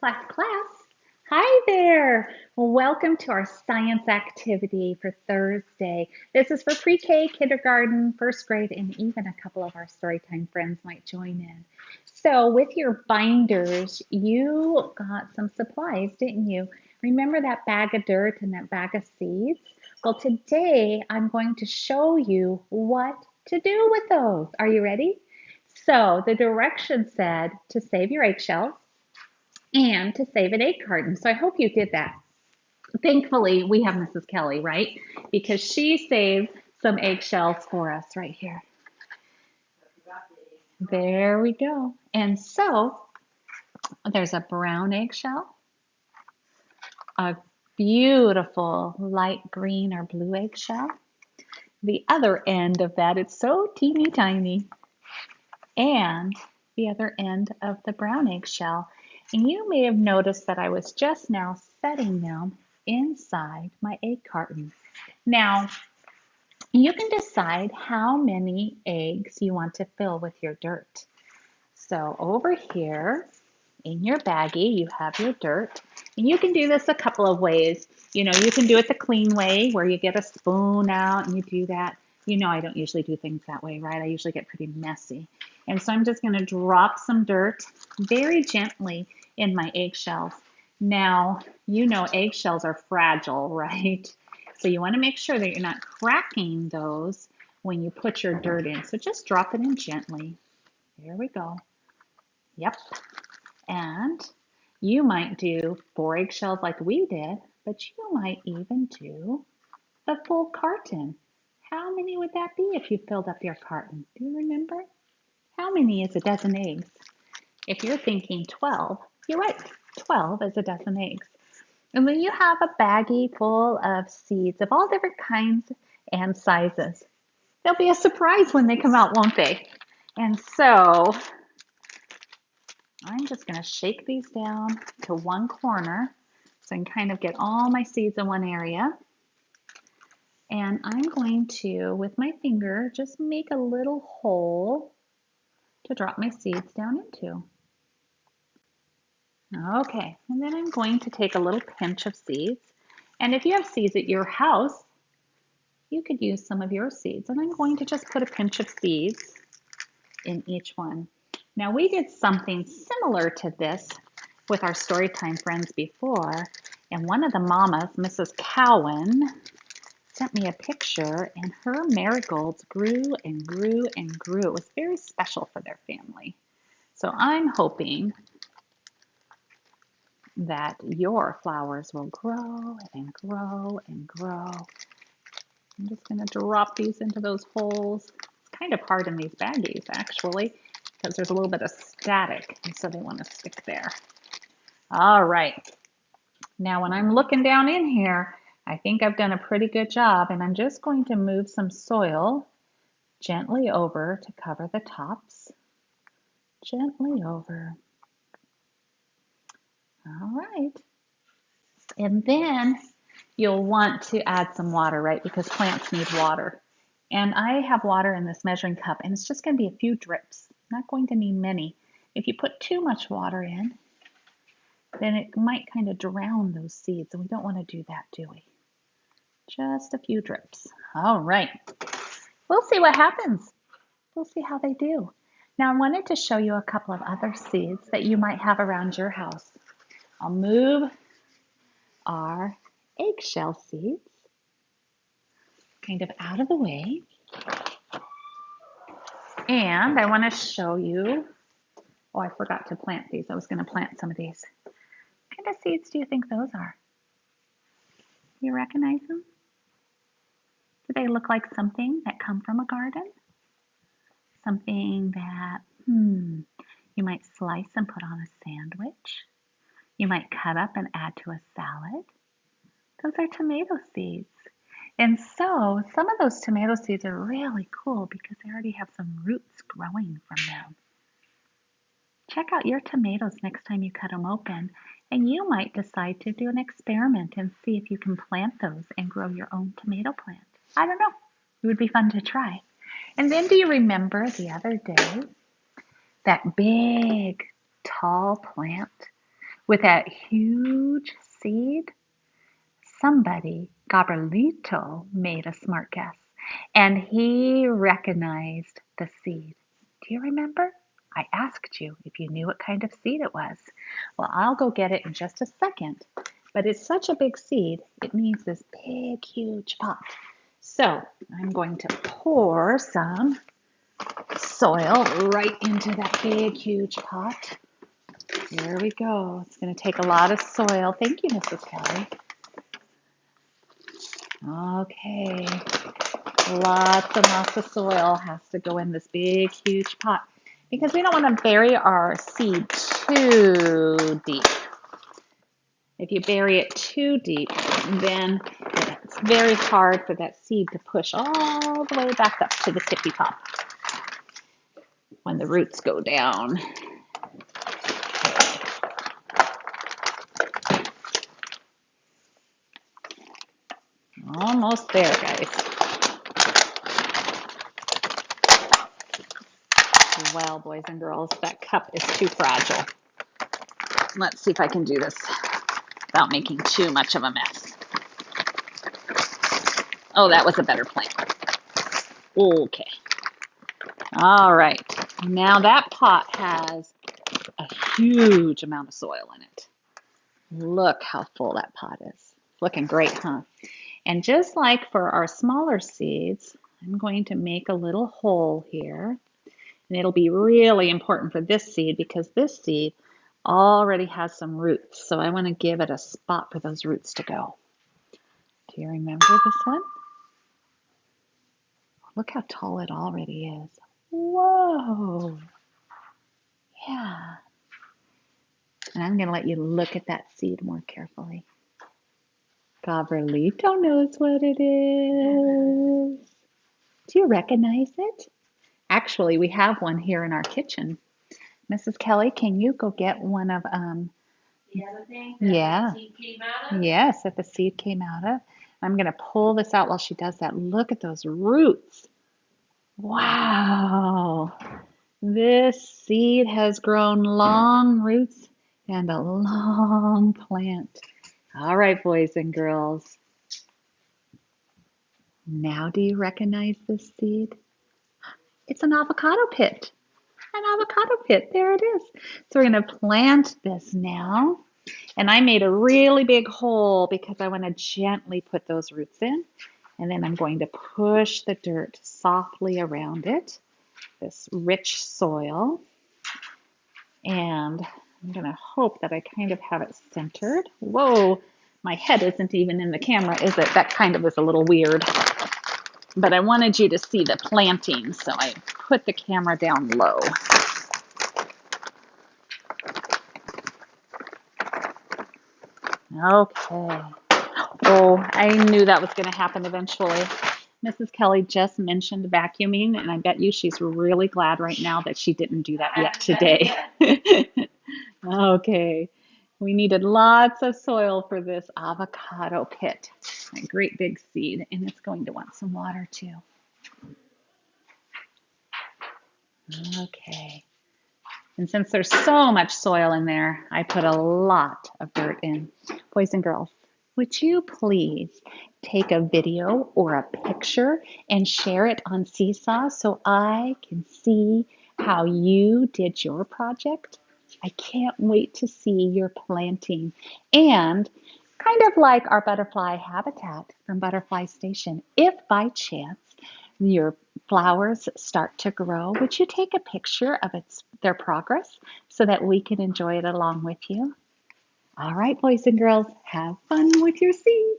Class. Hi there. Welcome to our science activity for Thursday. This is for pre-K, kindergarten, first grade, and even a couple of our Storytime friends might join in. So with your binders, you got some supplies, didn't you? Remember that bag of dirt and that bag of seeds? Well, today I'm going to show you what to do with those. Are you ready? So the directions said to save your eggshells and to save an egg carton. So I hope you did that. Thankfully, we have Mrs. Kelly, right? Because she saved some eggshells for us right here. There we go. And so there's a brown eggshell, a beautiful light green or blue eggshell. The other end of that, it's so teeny tiny. And the other end of the brown eggshell. And you may have noticed that I was just now setting them inside my egg carton. Now, you can decide how many eggs you want to fill with your dirt. So over here in your baggie, you have your dirt. And you can do this a couple of ways. You can do it the clean way where you get a spoon out and you do that. I don't usually do things that way, right? I usually get pretty messy. And so I'm just going to drop some dirt very gently in my eggshells. Now, eggshells are fragile, right? So you want to make sure that you're not cracking those when you put your dirt in. So just drop it in gently. There we go. Yep. And you might do 4 eggshells like we did, but you might even do the full carton. How many would that be if you filled up your carton? Do you remember? How many is a dozen eggs? If you're thinking 12, you're right. 12 is a dozen eggs. And then you have a baggie full of seeds of all different kinds and sizes. They'll be a surprise when they come out, won't they? And so I'm just going to shake these down to one corner so I can kind of get all my seeds in one area. And I'm going to, with my finger, just make a little hole to drop my seeds down into. Okay, and then I'm going to take a little pinch of seeds. And if you have seeds at your house, you could use some of your seeds. And I'm going to just put a pinch of seeds in each one. Now, we did something similar to this with our Storytime friends before. And one of the mamas, Mrs. Cowan, sent me a picture, and her marigolds grew and grew and grew. It was very special for their family. So I'm hoping that your flowers will grow and grow and grow. I'm just going to drop these into those holes. It's kind of hard in these baggies, actually, because there's a little bit of static, and so they want to stick there. All right. Now, when I'm looking down in here, I think I've done a pretty good job, and I'm just going to move some soil gently over to cover the tops. Gently over. All right. And then you'll want to add some water, right? Because plants need water. And I have water in this measuring cup, and it's just going to be a few drips. Not going to need many. If you put too much water in, then it might kind of drown those seeds, and we don't want to do that, do we? Just a few drips. All right. We'll see what happens. We'll see how they do. Now, I wanted to show you a couple of other seeds that you might have around your house. I'll move our eggshell seeds kind of out of the way. And I want to show you, oh, I forgot to plant these. I was going to plant some of these. What kind of seeds do you think those are? You recognize them? Do they look like something that come from a garden? Something that, you might slice and put on a sandwich. You might cut up and add to a salad. Those are tomato seeds. And so some of those tomato seeds are really cool because they already have some roots growing from them. Check out your tomatoes next time you cut them open, and you might decide to do an experiment and see if you can plant those and grow your own tomato plant. I don't know. It would be fun to try. And then do you remember the other day that big, tall plant with that huge seed, somebody, Gabrielito, made a smart guess, and he recognized the seed. Do you remember? I asked you if you knew what kind of seed it was. Well, I'll go get it in just a second, but it's such a big seed, it needs this big, huge pot. So I'm going to pour some soil right into that big, huge pot. Here we go. It's going to take a lot of soil. Thank you, Mrs. Kelly. Okay, lots of soil has to go in this big, huge pot because we don't want to bury our seed too deep. If you bury it too deep, then it's very hard for that seed to push all the way back up to the tippy top when the roots go down. Almost there, guys. Well, boys and girls, that cup is too fragile. Let's see if I can do this without making too much of a mess. Oh, that was a better plan. Okay. All right. Now that pot has a huge amount of soil in it. Look how full that pot is. It's looking great, huh? And just like for our smaller seeds, I'm going to make a little hole here. And it'll be really important for this seed because this seed already has some roots. So I want to give it a spot for those roots to go. Do you remember this one? Look how tall it already is. Whoa. Yeah. And I'm going to let you look at that seed more carefully. Gabrielito knows what it is. Do you recognize it? Actually, we have one here in our kitchen. Mrs. Kelly, can you go get one of the other thing yeah. The seed came out of? Yes, that the seed came out of. I'm going to pull this out while she does that. Look at those roots. Wow. This seed has grown long roots and a long plant. All right, boys and girls. Now do you recognize this seed? It's an avocado pit. An avocado pit. There it is. So we're going to plant this now. And I made a really big hole because I want to gently put those roots in. And then I'm going to push the dirt softly around it, this rich soil. And I'm going to hope that I kind of have it centered. Whoa, my head isn't even in the camera, is it? That kind of is a little weird. But I wanted you to see the planting, so I put the camera down low. Okay. Oh, I knew that was going to happen eventually. Mrs. Kelly just mentioned vacuuming, and I bet you she's really glad right now that she didn't do that yet today. Okay. We needed lots of soil for this avocado pit. A great big seed, and it's going to want some water too. Okay. And since there's so much soil in there, I put a lot of dirt in. Boys and girls, would you please take a video or a picture and share it on Seesaw so I can see how you did your project? I can't wait to see your planting. And kind of like our butterfly habitat from Butterfly Station, if by chance your flowers start to grow, would you take a picture of their progress so that we can enjoy it along with you? All right, boys and girls, have fun with your seeds.